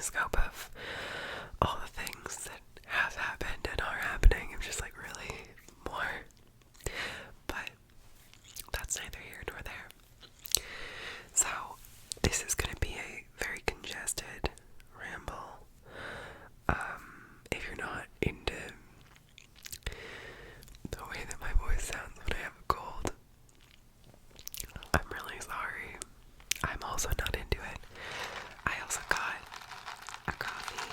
scope of all the things that have happened and are happening. I'm just like, really? More? But that's neither here nor there. So this is going to be a very congested ramble. If you're not into the way that my voice sounds when I have a cold, I'm really sorry. I'm also not into it. I also got a coffee.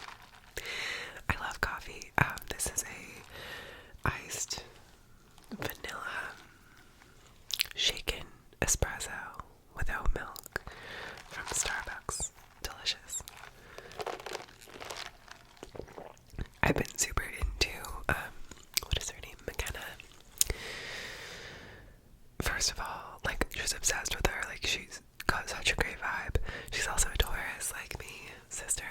I love coffee. This is a iced vanilla shaken espresso without milk from Starbucks. Delicious. I've been super into, what is her name? McKenna. First of all, like, just obsessed with her. Like, she's got such a great vibe. She's also a Taurus, like me, sister.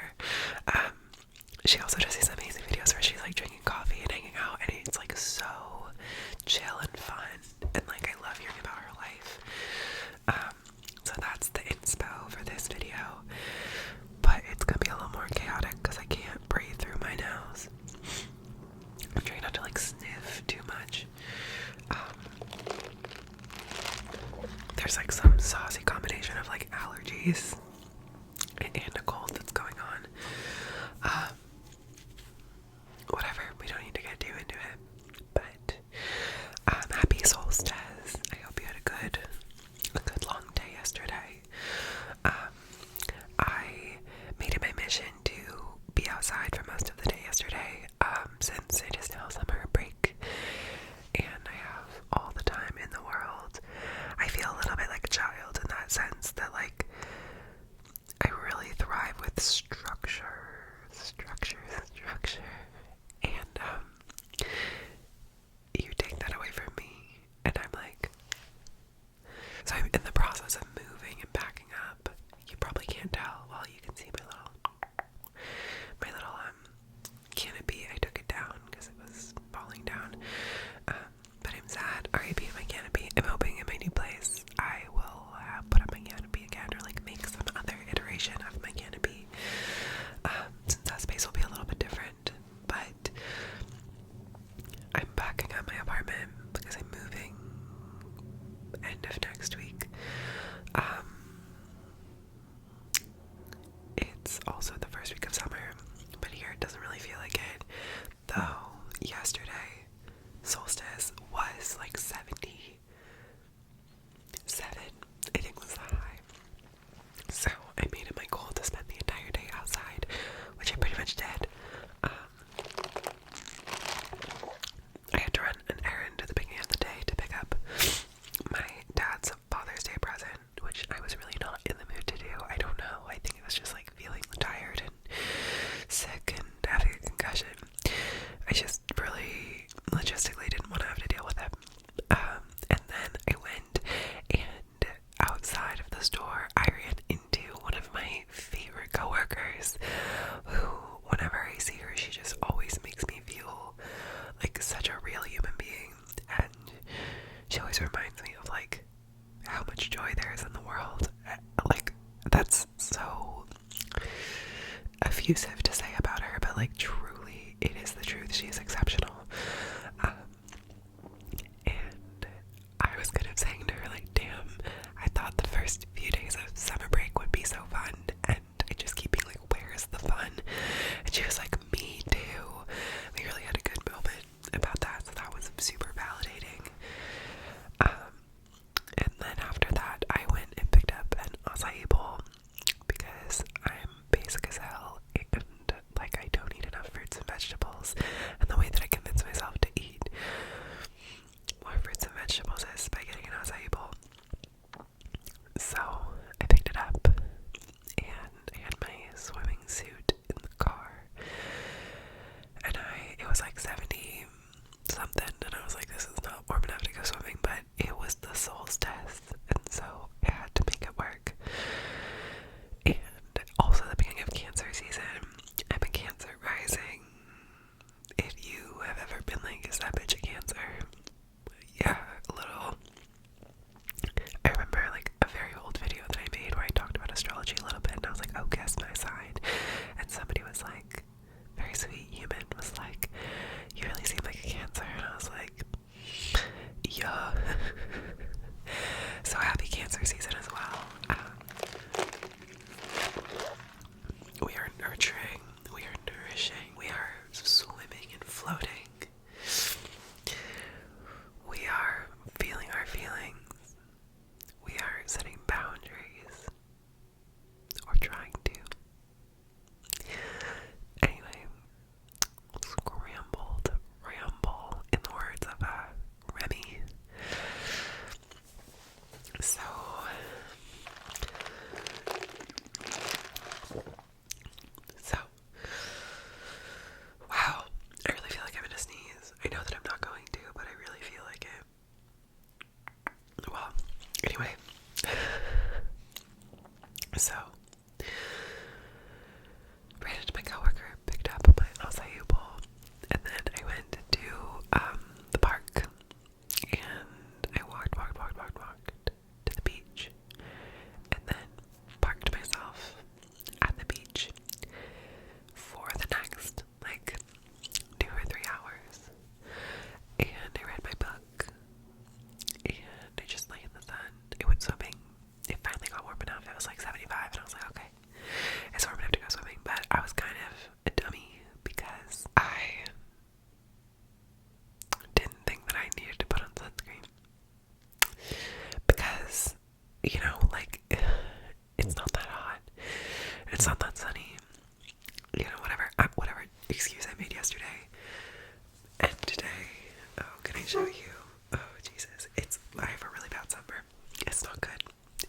She also does these amazing videos where she's like drinking coffee and hanging out, and it's like so chill and fun, and like I love hearing about her life. So that's the inspo for this video, but it's gonna be a little more chaotic because I can't breathe through my nose. I'm trying not to like sniff too much. There's like some saucy combination of like allergies and a cold that's going on. Whatever, we don't need to get too into it. But happy solstice. I hope you had a good long day yesterday. I made it my mission to be outside for most of the day yesterday, since it is now summer break and I have all the time in the world. I feel a little bit like a child in that sense, that like I really thrive with structure. And you take that away from me, and I'm like, so I'm in the process of moving and packing up. You probably can't tell. Well, you can see my little canopy. I took it down because it was falling down. But I'm sad. R.I.P. my canopy. I'm hoping in my new place I will put up my canopy again, or like make some other iteration of my canopy. Since that space will be a little bit different. But I'm packing up my apartment because I'm moving end of next week. It's also the first week of summer, but here it doesn't really feel like it. Though yesterday, solstice was like 77, I think was the high. So I made it my goal to spend the entire day outside, which I pretty much did. I had to run an errand at the beginning of the day to pick up my dad's Father's Day present, which I was really not in the mood to do. I don't know. I think it was just like feeling tired and sick and having a concussion. I just really logistically didn't want to have to deal with it. And then I went, and outside of the store, I ran into one of my favorite coworkers, who, whenever I see her, she just always makes me feel like such a real human being, and she always reminds me of like how much joy there is in the world. Like, that's so effusive to say about her, but like truly it is the truth. She is exceptional. And I was kind of saying to her, like, damn, I thought the first few days of summer break would be so fun, and I just keep being like, where's the fun? And she was like, me too. We really had a good moment about that, so that was super validating. And then after that, I went and picked up an acai bowl because I'm basic as hell.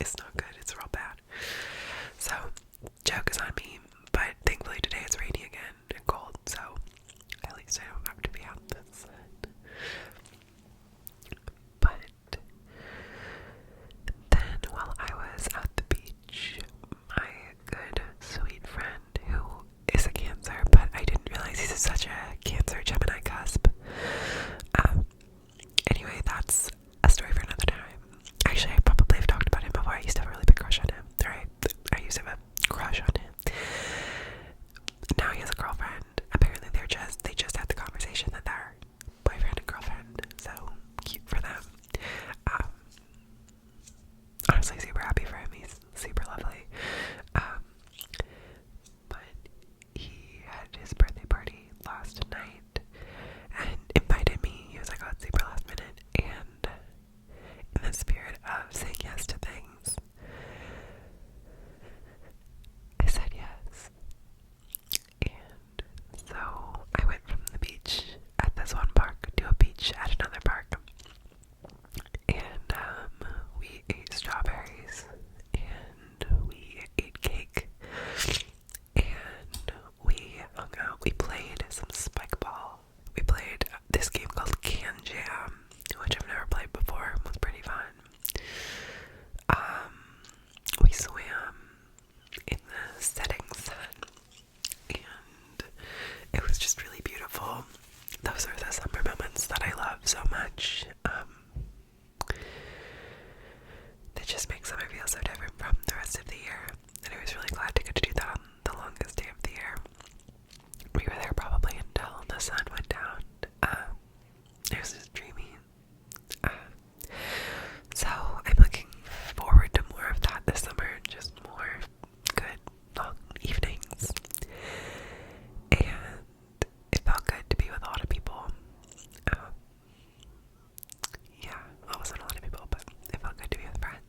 It's not good. It's real bad. So, joke is on me, but thankfully today it's rainy again and cold, so at least I don't have to be out this. But then while I was at the beach, my good, sweet friend who is a Cancer, but I didn't realize he's such a Cancer Gemini cusp. Anyway, that's a story for another time. Actually, I probably have talked about him before. I used to have a really big crush on him. Right? I used to have a crush on him. Now he has a girlfriend. Apparently they just had the conversation that they're boyfriend and girlfriend. So cute for them. Honestly super happy for him. He's super lovely. But he had his birthday party last night and invited me. He was like, oh, it's super last minute, and in the spirit of saying yes to things, I said yes. And so I went from the beach at this one park to a beach at another park, and we ate strawberries and we ate cake and we hung out. We played some spike ball. We played this game called Can Jam, which I've never played before. It was pretty fun. We swam in the setting sun, and it was just really beautiful. Those are the summer moments that I love so much. That just make summer feel so different from the rest of the year, and I was really glad to get to do that on the longest day of the year. We were there probably until the sun went down. It was just dreamy. So I'm looking forward to more of that this summer, just more good long evenings. And it felt good to be with a lot of people. Yeah, well, it wasn't a lot of people, but it felt good to be with friends.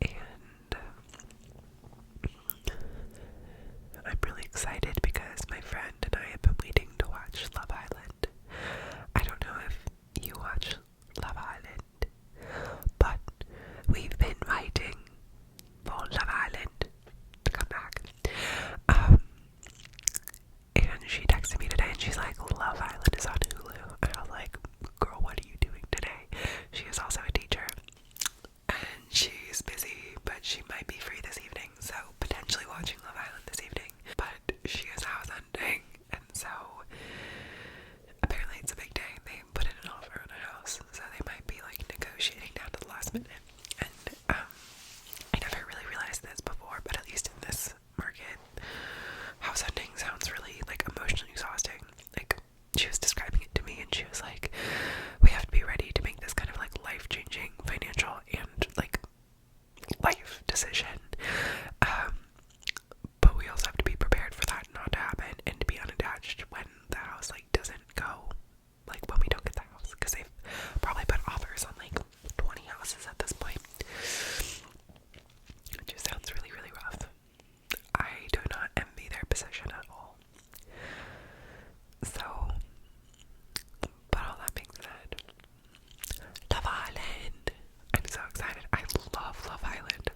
And I'm really excited because my friend and I have been waiting to watch Love Island. I don't know if you watch Love Island, but we've been waiting for Love Island to come back. And she texted me today and she's like, Love Island is on Hulu. And I was like, girl, what are you doing today? She is also a teacher and she's busy, but she might be free this evening, so potentially watching Love Island this evening. But she is house hunting, and so apparently it's a big day. They put in an offer on a house, so they might be like negotiating down to the last minute. And I never really realized this before, but at least in this market, house hunting sounds really like emotionally exhausting. Like, she was describing it to me and she was like, we have to be ready to make this kind of like life-changing financial and like life decision, but we also have to be prepared for that not to happen and to be unattached when the house like doesn't go, like when we don't get the house, because they've probably put offers on like 20 houses at this point. It just sounds really, really rough. I do not envy their position at all. So, but all that being said, Love Island. I'm so excited. I love Love Island.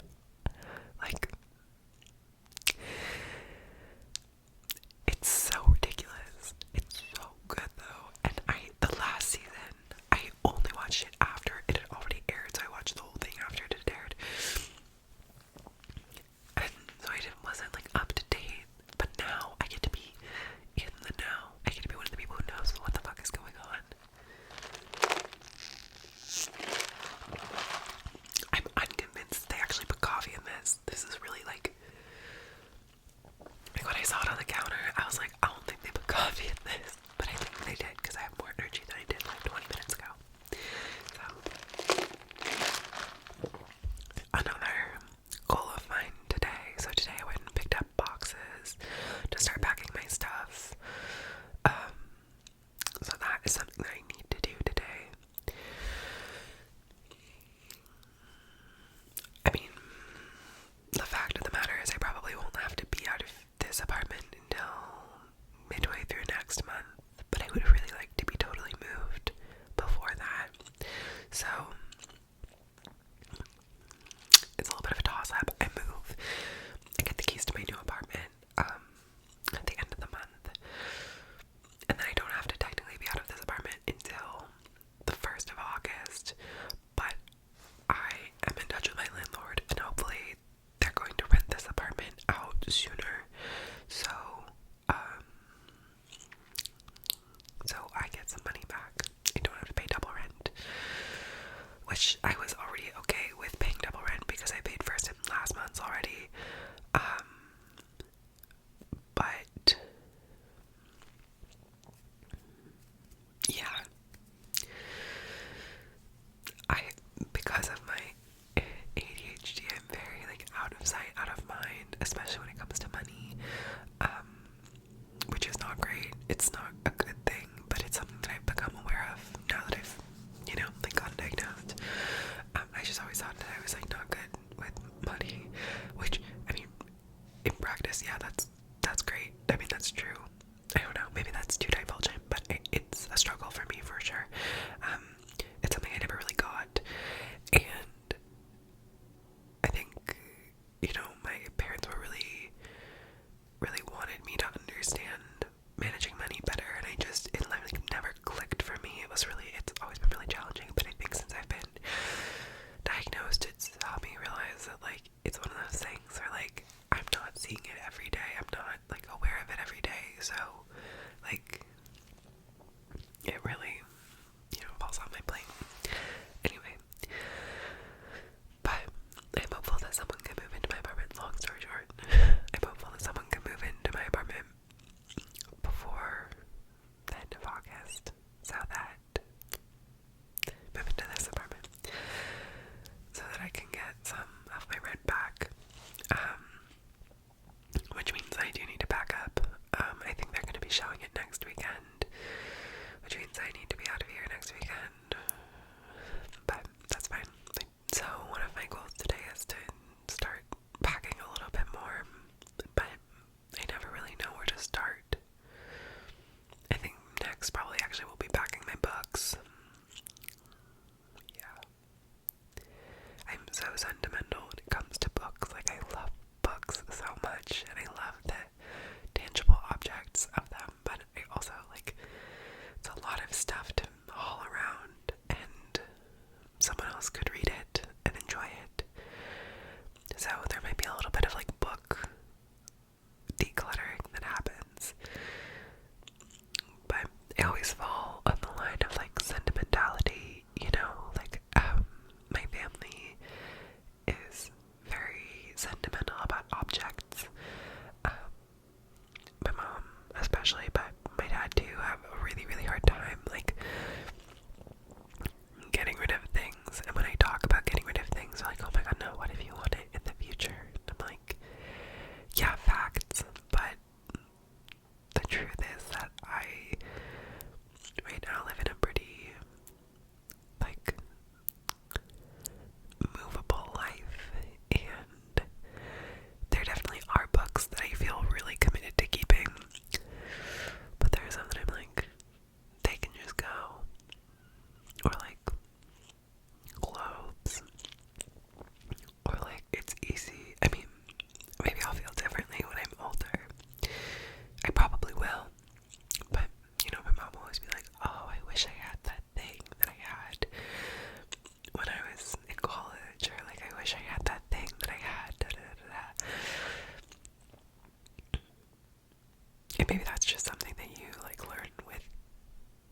And maybe that's just something that you like learn with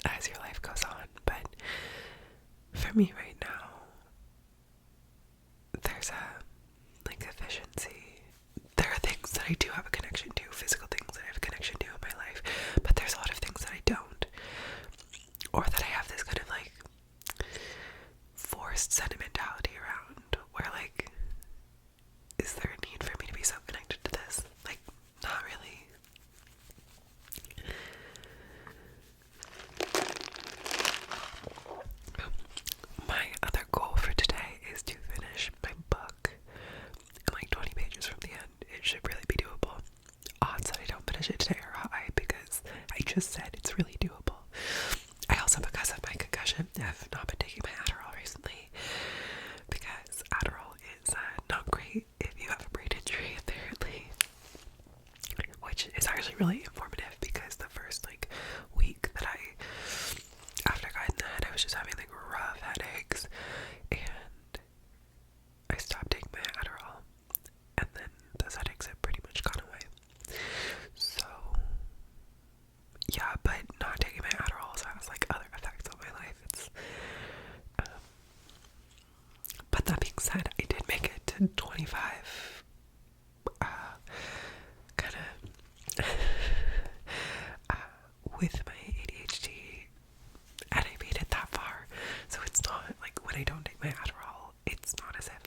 as your life goes on, but for me right now, there's a like efficiency. There are things that I do have a connection to, physical things that I have a connection to in my life, but there's a lot of things that I don't, or that I have this kind of like forced sentimentality around, where like, is there a need for me to be so connected to this? Like, not really. My other goal for today is to finish my book. I'm like 20 pages from the end. It should really be doable. Odds that I don't finish it today are high because I just said it's really doable. I also, because of my concussion, have not been taking my Adderall recently because Adderall is not great if you have a brain injury, apparently, which is actually really informative because the first like week that after I got in the head, I was just having like rough headaches, and I stopped taking my Adderall, and then those headaches have pretty much gone away. So yeah, but not taking my Adderall also has like other effects on my life. It's but that being said, I did make it to 25 kind of with my ADHD, and I made it that far. So it's not like when I don't take my Adderall, it's not as if